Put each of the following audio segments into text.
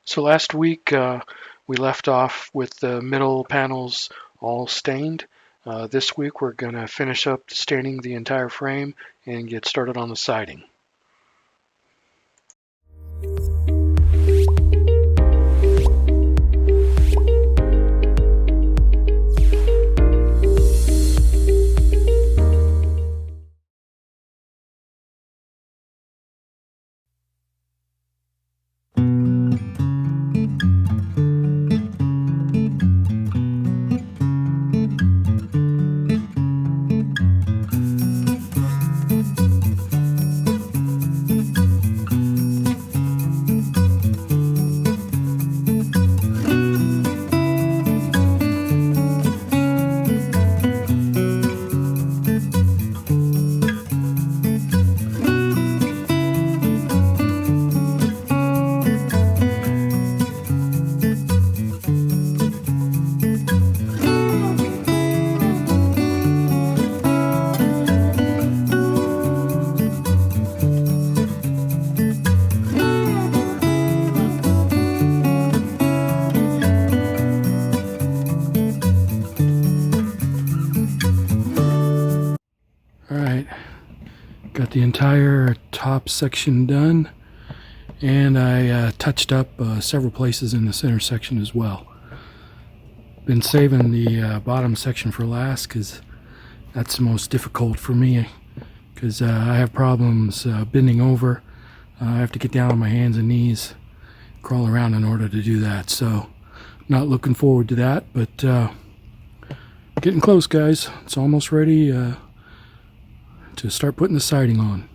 So last week we left off with the middle panels all stained. This week we're going to finish up staining the entire frame and get started on the siding. Alright, got the entire top section done, and I touched up several places in the center section as well. Been saving the bottom section for last because that's the most difficult for me, because I have problems bending over. I have to get down on my hands and knees, crawl around in order to do that, so not looking forward to that, but getting close, guys. It's almost ready to start putting the siding on.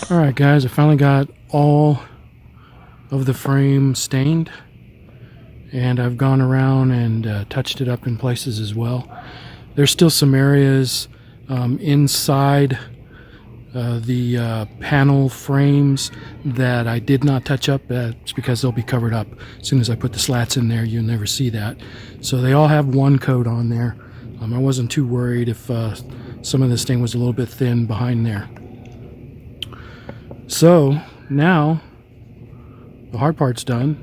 Alright guys, I finally got all of the frame stained, and I've gone around and touched it up in places as well. There's still some areas inside the panel frames that I did not touch up. It's because they'll be covered up. As soon as I put the slats in there, you'll never see that. So they all have one coat on there. I wasn't too worried if some of this thing was a little bit thin behind there. So now the hard part's done.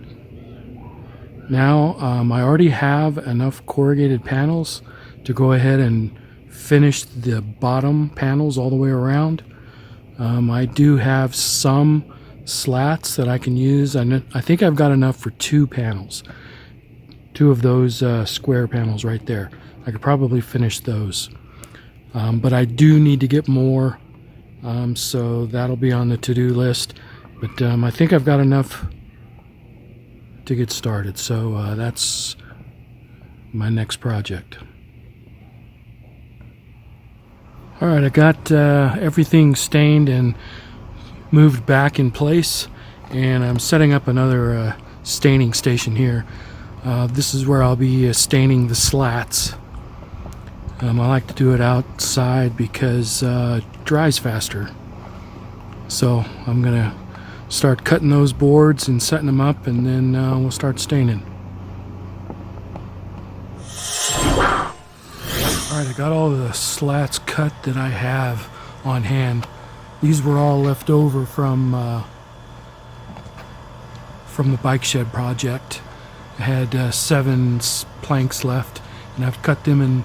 Now I already have enough corrugated panels to go ahead and finish the bottom panels all the way around. I do have some slats that I can use. I think I've got enough for 2 panels. 2 of those square panels right there. I could probably finish those. But I do need to get more. So that'll be on the to-do list, but I think I've got enough to get started, so that's my next project. Alright, I got everything stained and moved back in place, and I'm setting up another staining station here. This is where I'll be staining the slats. I like to do it outside because it dries faster. So I'm gonna start cutting those boards and setting them up, and then we'll start staining. Alright, I got all the slats cut that I have on hand. These were all left over from the bike shed project. I had 7 planks left, and I've cut them in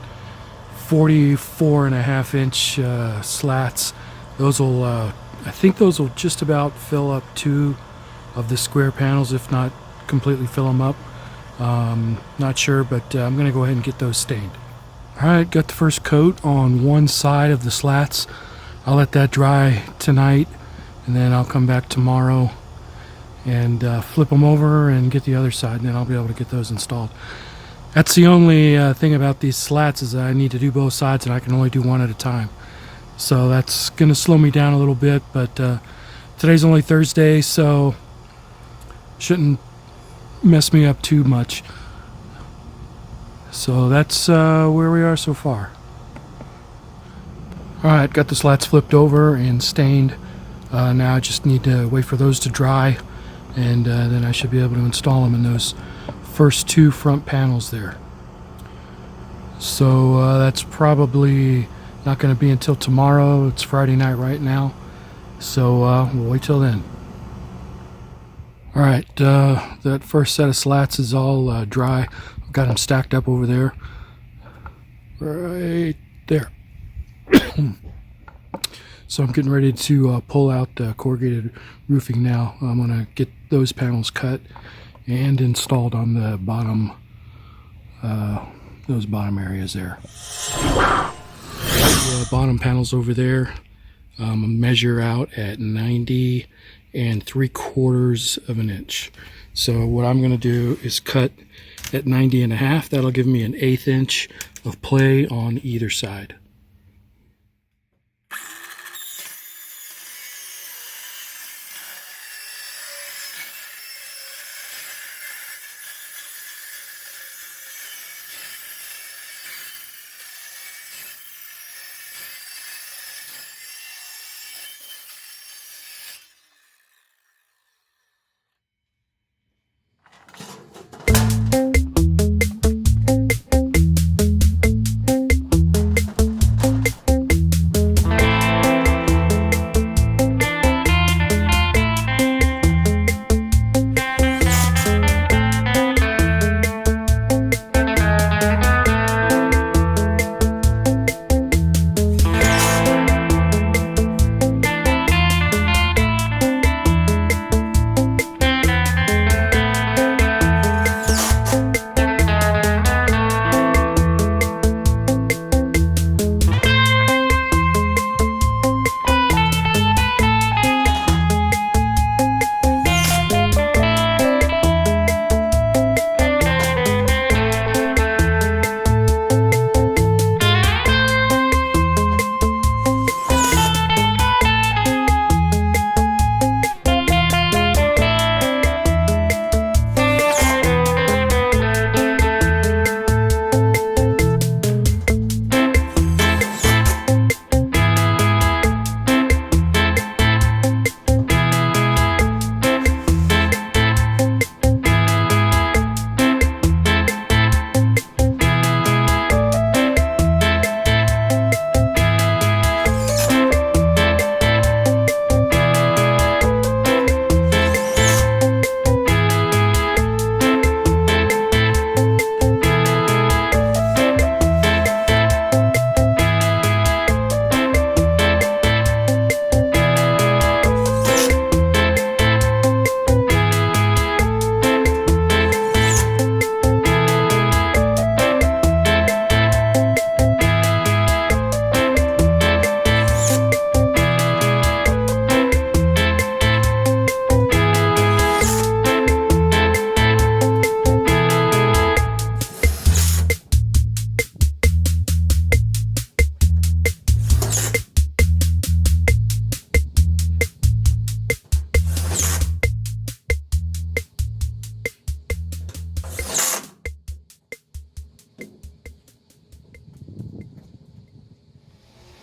44.5-inch slats. Those will, I think those will just about fill up 2 of the square panels, if not completely fill them up. Not sure, but I'm going to go ahead and get those stained. Alright, got the first coat on one side of the slats. I'll let that dry tonight, and then I'll come back tomorrow and flip them over and get the other side, and then I'll be able to get those installed. That's the only thing about these slats, is that I need to do both sides, and I can only do one at a time. So that's going to slow me down a little bit, but today's only Thursday, so shouldn't mess me up too much. So that's where we are so far. Alright, got the slats flipped over and stained. Now I just need to wait for those to dry, and then I should be able to install them in those first 2 front panels there. So that's probably not going to be until tomorrow. It's Friday night right now, so we'll wait till then. Alright, that first set of slats is all dry. I've got them stacked up over there. Right there. So I'm getting ready to pull out the corrugated roofing now. I'm going to get those panels cut and installed on the bottom, those bottom areas there. The bottom panels over there measure out at 90 3/4 of an inch. So what I'm going to do is cut at 90.5. That'll give me an 1/8 inch of play on either side.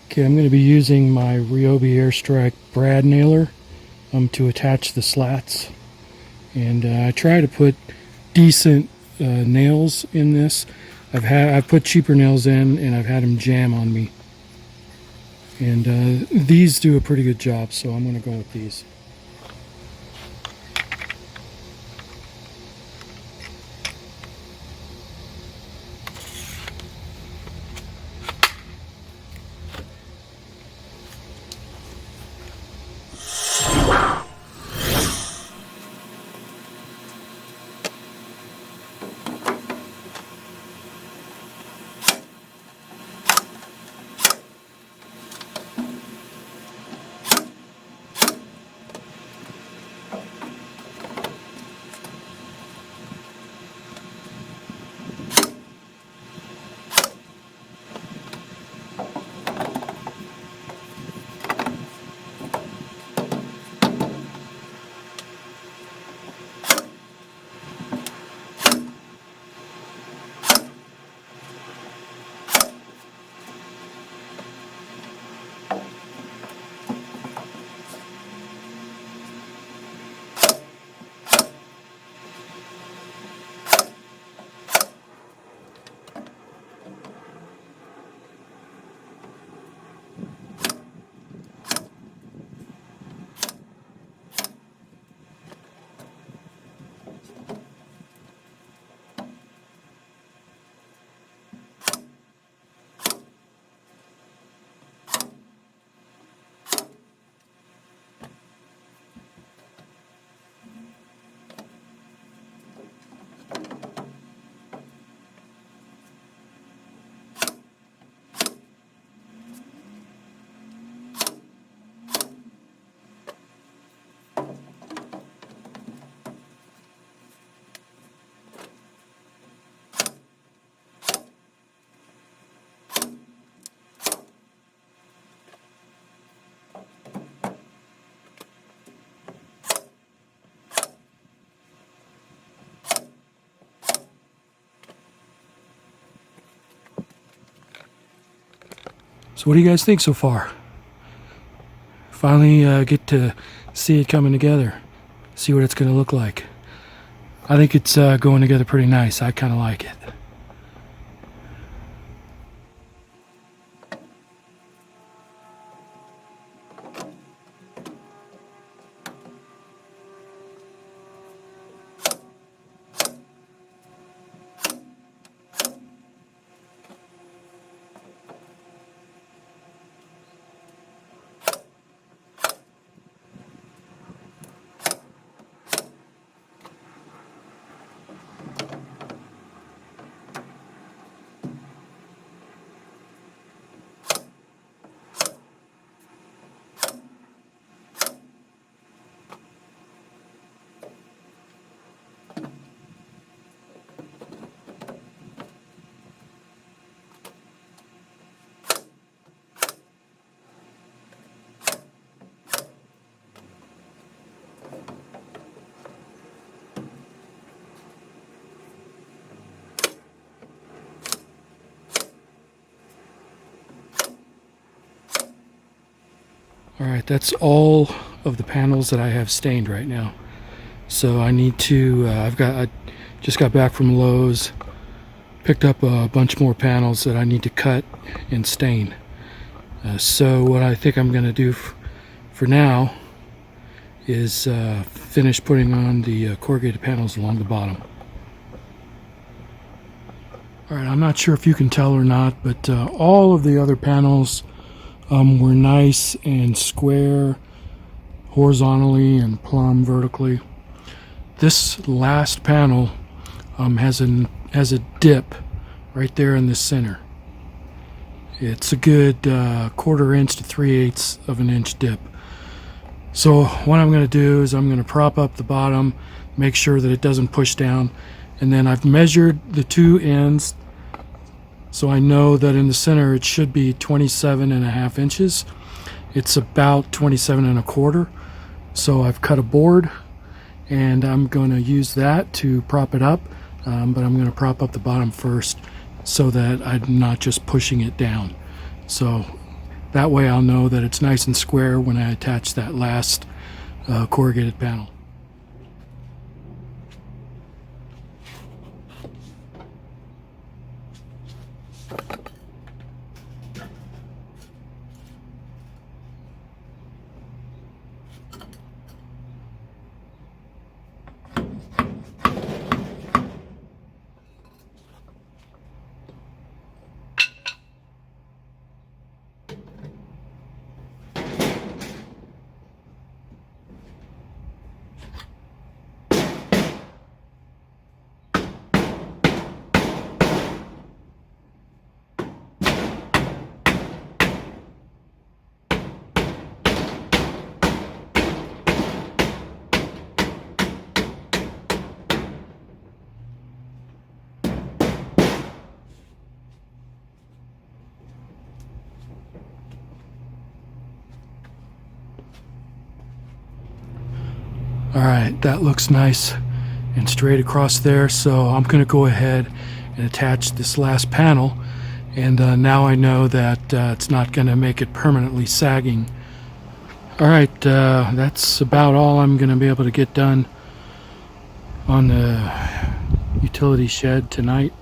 Okay, I'm going to be using my Ryobi Airstrike brad nailer to attach the slats, and I try to put decent nails in this. I've put cheaper nails in, and I've had them jam on me. And these do a pretty good job, so I'm going to go with these. So what do you guys think so far? Finally get to see it coming together, see what it's going to look like. I think it's going together pretty nice. I kind of like it. Alright, that's all of the panels that I have stained right now. So I need to, I just got back from Lowe's, picked up a bunch more panels that I need to cut and stain. So what I think I'm going to do for now is finish putting on the corrugated panels along the bottom. Alright, I'm not sure if you can tell or not, but all of the other panels were nice and square horizontally and plumb vertically. This last panel has a dip right there in the center. It's a good 1/4 inch to 3/8 of an inch dip. So what I'm going to do is I'm going to prop up the bottom, make sure that it doesn't push down, and then I've measured the two ends, so I know that in the center it should be 27.5 inches. It's about 27.25. So I've cut a board, and I'm going to use that to prop it up, but I'm going to prop up the bottom first so that I'm not just pushing it down. So that way I'll know that it's nice and square when I attach that last corrugated panel. Alright, that looks nice and straight across there, so I'm going to go ahead and attach this last panel, and now I know that it's not going to make it permanently sagging. Alright, that's about all I'm going to be able to get done on the utility shed tonight.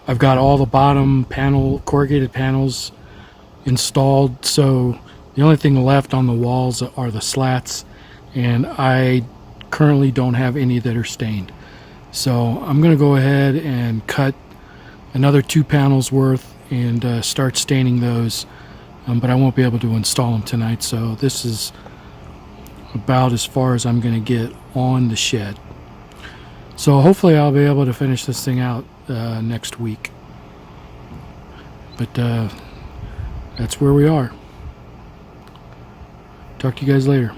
I've got all the bottom corrugated panels installed, so the only thing left on the walls are the slats, and I currently don't have any that are stained. So I'm going to go ahead and cut another 2 panels worth and start staining those, but I won't be able to install them tonight, so this is about as far as I'm going to get on the shed. So hopefully I'll be able to finish this thing out next week. But that's where we are. Talk to you guys later.